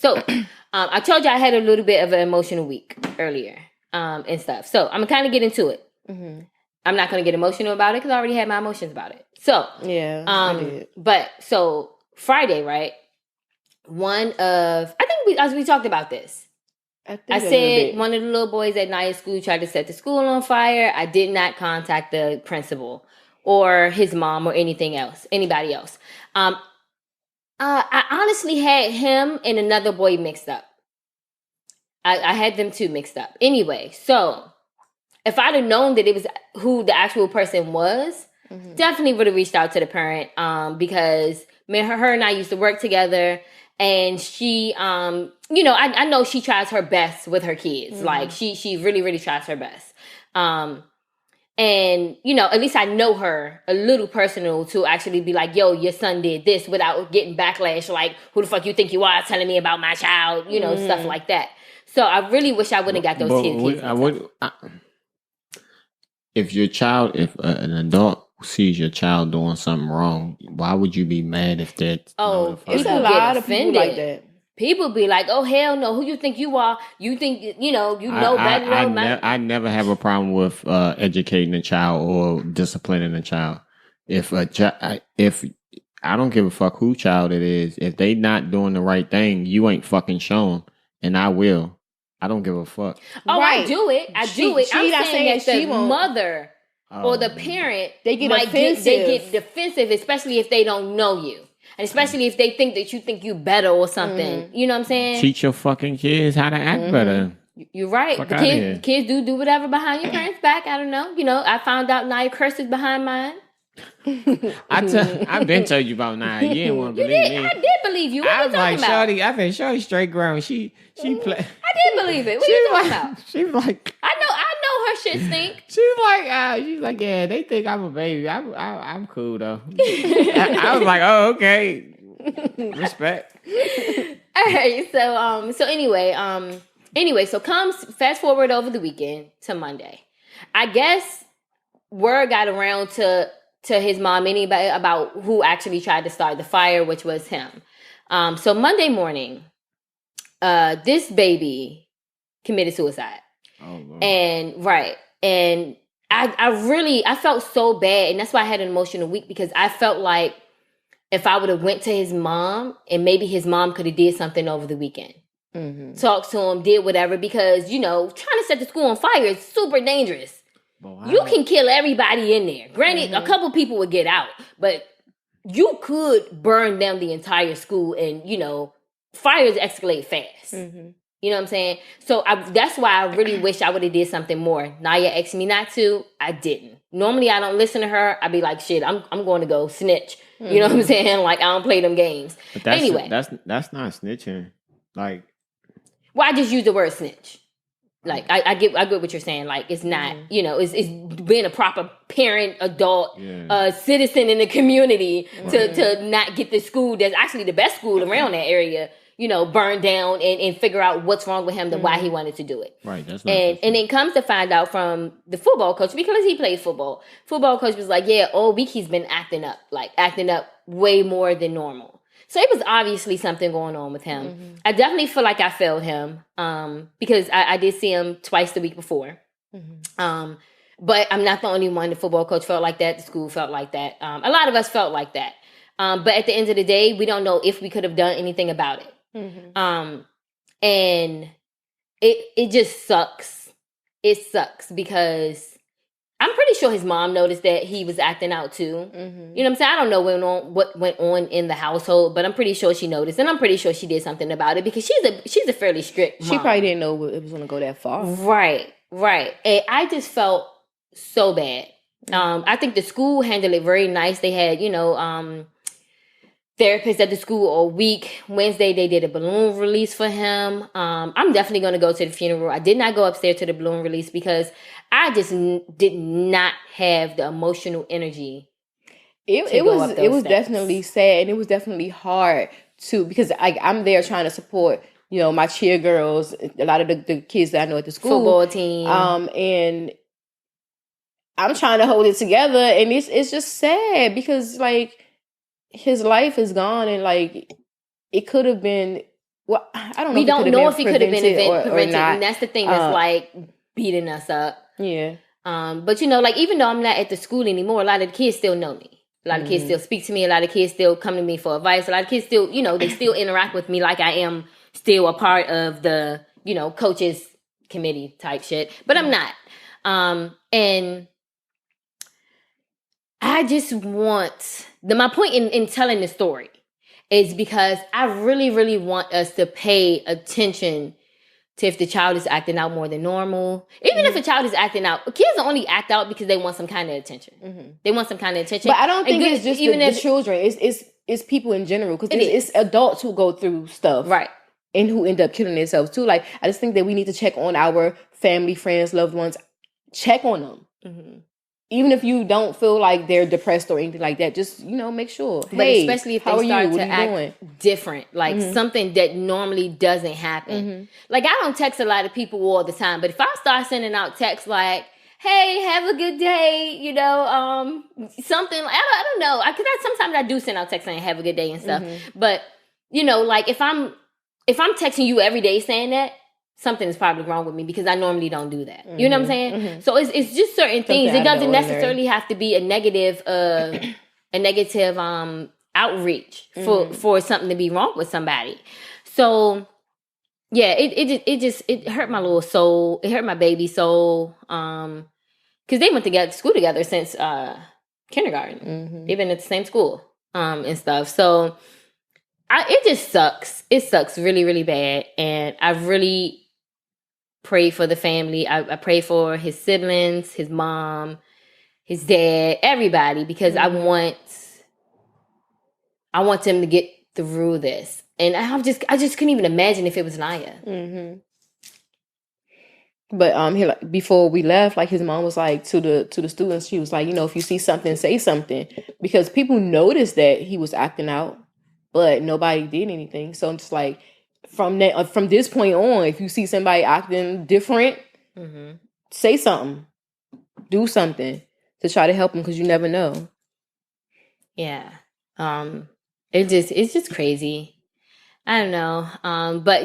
So I told you I had a little bit of an emotional week earlier and stuff. So I'm going to kind of get into it. Mm-hmm. I'm not going to get emotional about it because I already had my emotions about it. So, yeah, I did. But so Friday, right? I think as we talked about this, I said one of the little boys at Naya's school tried to set the school on fire. I did not contact the principal or his mom or anybody else. I honestly had him and another boy mixed up. I had them two mixed up. Anyway, so if I'd have known that it was who the actual person was, definitely would have reached out to the parent because her and I used to work together. And she, I know she tries her best with her kids. Mm-hmm. Like, she really, really tries her best. And, at least I know her a little personal to actually be like, yo, your son did this without getting backlash. Like, who the fuck you think you are telling me about my child? Stuff like that. So I really wish I wouldn't have got those kids. If an adult sees your child doing something wrong, why would you be mad if that? It's a lot of people like that. People be like, "Oh hell no! Who you think you are? You think you know better?" I never have a problem with educating a child or disciplining a child. If I don't give a fuck who child it is, if they not doing the right thing, you ain't fucking shown, and I will. I don't give a fuck. Oh, right. I do it. I'm saying that the mother or the parent they get defensive, especially if they don't know you. And especially if they think that you think you better or something. Mm-hmm. You know what I'm saying? Teach your fucking kids how to act better. You're right. Fuck the kids do whatever behind your parents' back. I don't know. I found out Naya curses behind mine. I've been telling you about Naya. You didn't want to believe me. I did believe you. What I was like, Shorty. I think Shorty straight ground. She play. I did believe it. What are you talking about? She's like, I know her shit stink. She's like, yeah, they think I'm a baby. I'm cool though. I was like, oh, okay, respect. All right, so anyway, so fast forward over the weekend to Monday. I guess word got around to his mom anybody about who actually tried to start the fire, which was him. So Monday morning, this baby committed suicide. Oh, Lord. And I felt so bad, and that's why I had an emotional week, because I felt like if I would have went to his mom, and maybe his mom could have did something over the weekend. Mm-hmm. Talked to him, did whatever, because, trying to set the school on fire is super dangerous. You can kill everybody in there. Granted, a couple people would get out, but you could burn down the entire school, and, fires escalate fast. Mm-hmm. You know what I'm saying? So that's why I really wish I would have did something more. Naya asked me not to. I didn't. Normally, I don't listen to her. I'd be like, shit, I'm going to go snitch. Mm-hmm. You know what I'm saying? Like, I don't play them games. But anyway. That's not snitching. Like. Well, I just use the word snitch. Like, I get what you're saying. Like, it's not, it's being a proper parent, adult, citizen in the community to not get the school that's actually the best school around that area, burned down and figure out what's wrong with him, why he wanted to do it. Right. That's not and then comes to find out from the football coach, because he plays football. Football coach was like, yeah, all week he's been acting up way more than normal. So it was obviously something going on with him. Mm-hmm. I definitely feel like I failed him because I did see him twice the week before. Mm-hmm. But I'm not the only one. The football coach felt like that. The school felt like that. A lot of us felt like that. But at the end of the day, we don't know if we could have done anything about it. Mm-hmm. And it just sucks. It sucks because I'm pretty sure his mom noticed that he was acting out too. Mm-hmm. You know what I'm saying? I don't know what went on in the household, but I'm pretty sure she noticed, and I'm pretty sure she did something about it because she's a fairly strict mom. She probably didn't know it was going to go that far. Right. And I just felt so bad. I think the school handled it very nice. They had, therapists at the school all week. Wednesday, they did a balloon release for him. I'm definitely going to go to the funeral. I did not go upstairs to the balloon release because I just did not have the emotional energy. It was definitely sad, and it was definitely hard too, because I'm there trying to support, my cheer girls, a lot of the kids that I know at the school football team, and I'm trying to hold it together, and it's just sad because like his life is gone, and like it could have been Well, I don't know. We don't know if it could have been prevented, or not. And that's the thing that's like beating us up. Yeah. But like, even though I'm not at the school anymore, a lot of the kids still know me. A lot of kids still speak to me. A lot of kids still come to me for advice. A lot of kids still, they still interact with me like I am still a part of the, coaches committee type shit. But I'm not. And I just want my point in telling the story is because I really, really want us to pay attention to if the child is acting out more than normal. Even if a child is acting out, kids only act out because they want some kind of attention. They want some kind of attention. But I don't think it's just even the children. It's people in general, because it's adults who go through stuff, right? And who end up killing themselves too. Like, I just think that we need to check on our family, friends, loved ones. Check on them. Even if you don't feel like they're depressed or anything like that, just, make sure. But especially if they start to act different, like something that normally doesn't happen. Like, I don't text a lot of people all the time, but if I start sending out texts like, hey, have a good day, something, I don't know. Because sometimes I do send out texts saying have a good day and stuff. But, like, if I'm texting you every day saying that, something is probably wrong with me, because I normally don't do that. You know what I'm saying? So it's just certain things. It doesn't necessarily have to be a negative outreach for something to be wrong with somebody. So yeah, it hurt my little soul. It hurt my baby soul. Because they went to school together since kindergarten. They've been at the same school and stuff. So it just sucks. It sucks really, really bad. And I really pray for the family. I pray for his siblings, his mom, his dad, everybody, because I want them to get through this. And I just couldn't even imagine if it was Naya. But before we left, like, his mom was like to the students, she was like, if you see something, say something, because people noticed that he was acting out, but nobody did anything. So I'm just like, from this point on, if you see somebody acting different, say something, do something to try to help them, because you never know. Yeah, it's just crazy. I don't know, but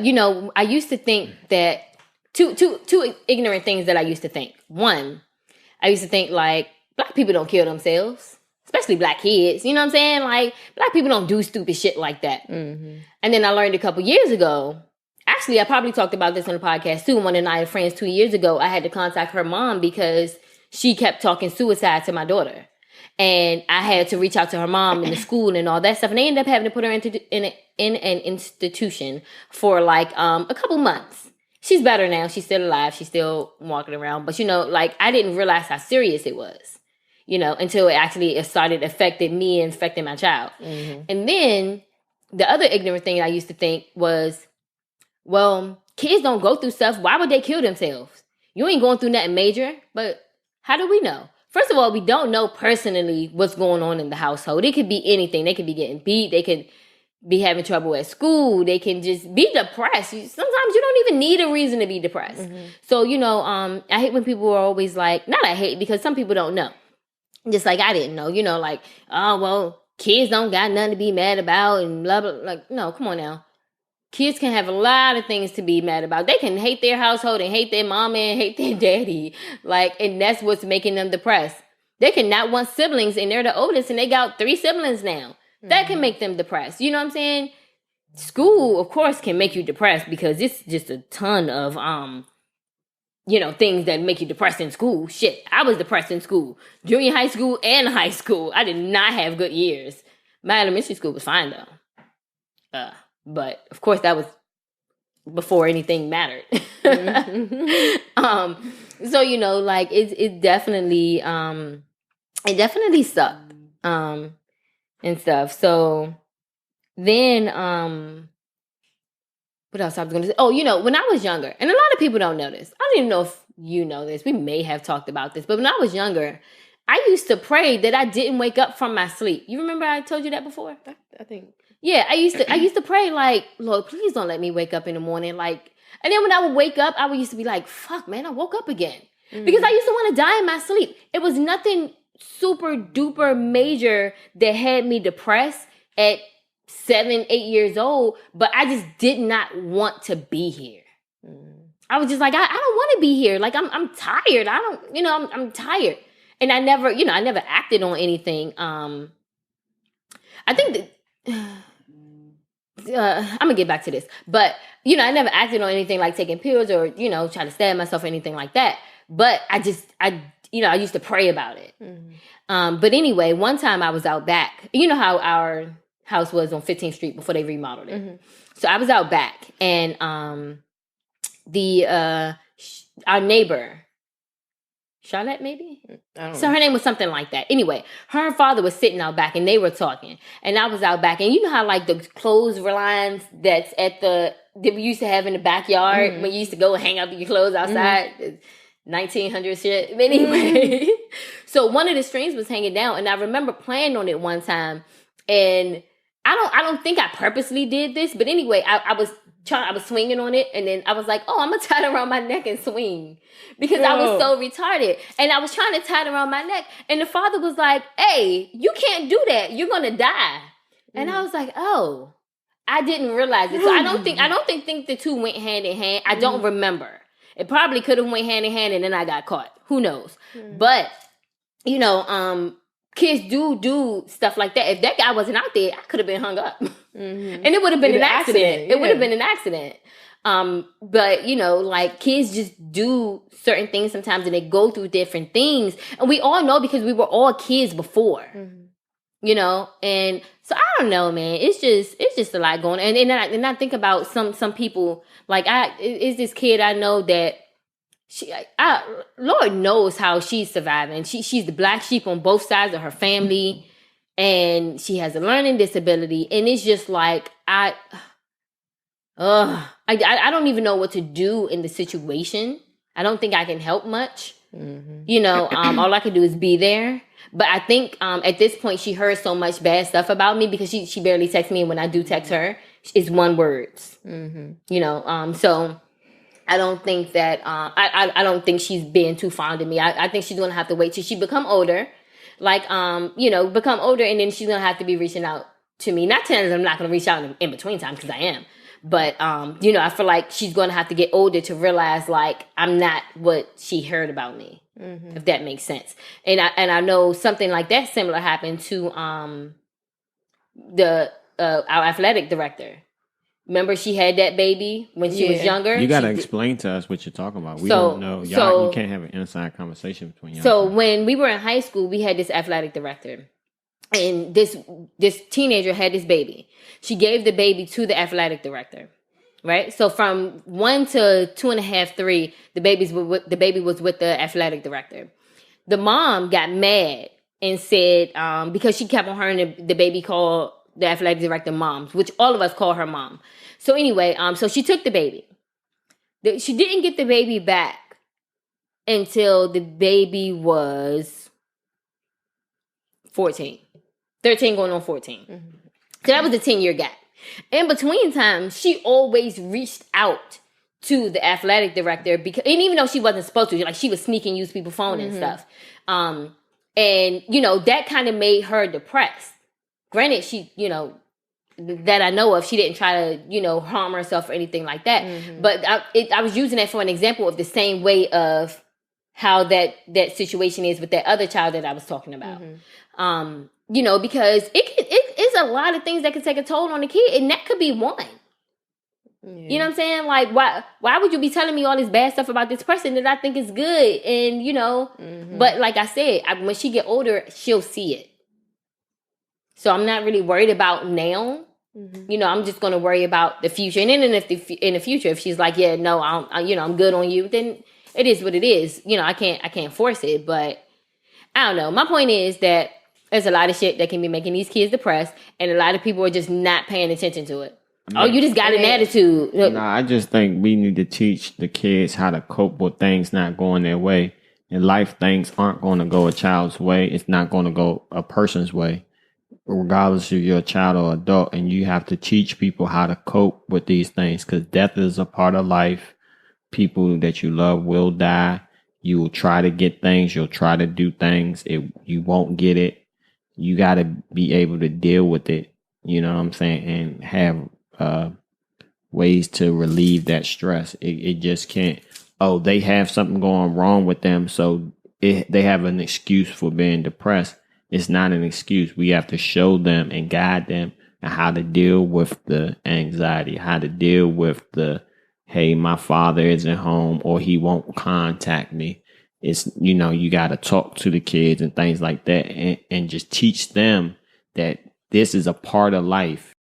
I used to think that two ignorant things that I used to think. One, I used to think like Black people don't kill themselves. Especially Black kids, you know what I'm saying? Like, Black people don't do stupid shit like that. And then I learned a couple years ago, actually, I probably talked about this on the podcast too. One of my friends 2 years ago, I had to contact her mom because she kept talking suicide to my daughter. And I had to reach out to her mom in the school and all that stuff. And they ended up having to put her in an institution for like a couple months. She's better now. She's still alive. She's still walking around. But, like, I didn't realize how serious it was. Until it started affecting me and affecting my child. And then the other ignorant thing I used to think was, well, kids don't go through stuff. Why would they kill themselves? You ain't going through nothing major. But how do we know? First of all, we don't know personally what's going on in the household. It could be anything. They could be getting beat. They could be having trouble at school. They can just be depressed. Sometimes you don't even need a reason to be depressed. So, I hate when people are always like, not I hate, because some people don't know. Just like I didn't know, like, oh, well, kids don't got nothing to be mad about and blah, blah. Like, no, come on now. Kids can have a lot of things to be mad about. They can hate their household and hate their mama and hate their daddy. Like, and that's what's making them depressed. They can not want siblings and they're the oldest and they got 3 siblings now. That can make them depressed. You know what I'm saying? School, of course, can make you depressed because it's just a ton of, things that make you depressed in school. Shit, I was depressed in school. Junior high school and high school. I did not have good years. My elementary school was fine, though. But, of course, that was before anything mattered. So, like, it definitely sucked. And stuff. So, then, what else I was going to say? Oh, when I was younger, and a lot of people don't know this. I don't even know if you know this. We may have talked about this. But when I was younger, I used to pray that I didn't wake up from my sleep. You remember I told you that before? I think. Yeah, I used to pray like, Lord, please don't let me wake up in the morning. Like, and then when I would wake up, I used to be like, fuck, man, I woke up again. Because I used to want to die in my sleep. It was nothing super duper major that had me depressed at 7, 8 years old, but I just did not want to be here. I was just like, I don't want to be here. Like, I'm tired. I don't, I'm tired. And I never acted on anything. I think that, I'm gonna get back to this, but I never acted on anything like taking pills or try to stab myself or anything like that. But I used to pray about it. But anyway, one time I was out back. You know how our house was on 15th Street before they remodeled it. So I was out back, and our neighbor, Charlotte, maybe? So her name was something like that. Anyway, her and father was sitting out back, and they were talking. And I was out back. And you know how, like, the clothes lines that we used to have in the backyard when you used to go and hang out with your clothes outside? 1900 shit. But anyway, so one of the strings was hanging down. And I remember playing on it one time. And I don't think I purposely did this. But anyway, I was swinging on it, and then I was like, oh, I'm going to tie it around my neck and swing. Because I was so retarded. And I was trying to tie it around my neck, and the father was like, hey, you can't do that. You're going to die. And I was like, oh, I didn't realize it. So I don't think the two went hand in hand. I don't remember. It probably could have went hand in hand, and then I got caught. Who knows? But, kids do stuff like that. If that guy wasn't out there, I could have been hung up. And it would have been an accident. It would have been an accident. But, like, kids just do certain things sometimes, and they go through different things. And we all know because we were all kids before. And so I don't know, man. It's just a lot going on. And I think about some people, like, is this kid I know that Lord knows how she's surviving. She's the black sheep on both sides of her family, and she has a learning disability. And it's just like, I don't even know what to do in the situation. I don't think I can help much. All I can do is be there. But I think at this point she heard so much bad stuff about me because she barely texts me, and when I do text her, it's one words. So I don't think that I don't think she's being too fond of me. I think she's gonna have to wait till she become older, become older, and then she's gonna have to be reaching out to me. Not saying that I'm not gonna reach out in between time, because I am. But I feel like she's gonna have to get older to realize, like, I'm not what she heard about me. If that makes sense. And I know something like that similar happened to our athletic director. Remember, she had that baby when she was younger. You got to explain to us what you're talking about. We don't know. You can't have an inside conversation between y'all. So when we were in high school, we had this athletic director. And this teenager had this baby. She gave the baby to the athletic director. Right? So from 1 to 2.5, 3, the baby was with the athletic director. The mom got mad and said, because she kept on hearing the baby call the athletic director moms, which all of us call her mom. So anyway, so she took the baby. She didn't get the baby back until the baby was 14. 13 going on 14. So that was a 10-year gap. In between times, she always reached out to the athletic director, because, and even though she wasn't supposed to, like, she was sneaking use people's phone and stuff. And, that kind of made her depressed. Granted, she, that I know of, she didn't try to, harm herself or anything like that. But I was using that for an example of the same way of how that situation is with that other child that I was talking about. Because it's a lot of things that can take a toll on the kid, and that could be one. Yeah. You know what I'm saying? Like, why would you be telling me all this bad stuff about this person that I think is good? And, but like I said, when she get older, she'll see it. So I'm not really worried about now. I'm just going to worry about the future. And then in the future, if she's like, yeah, no, I'm good on you, then it is what it is. I can't force it, but I don't know. My point is that there's a lot of shit that can be making these kids depressed, and a lot of people are just not paying attention to it. Oh, you just got an attitude. No, I just think we need to teach the kids how to cope with things not going their way. In life, things aren't going to go a child's way. It's not going to go a person's way, regardless if you're a child or adult. And you have to teach people how to cope with these things, because death is a part of life. People that you love will die. You will try to get things. You'll try to do things. You won't get it. You got to be able to deal with it You know what I'm saying? And have ways to relieve that stress. It just can't. Oh, they have something going wrong with them, so they have an excuse for being depressed. It's not an excuse. We have to show them and guide them on how to deal with the anxiety, how to deal with the, hey, my father isn't home or he won't contact me. It's, you got to talk to the kids and things like that, and just teach them that this is a part of life.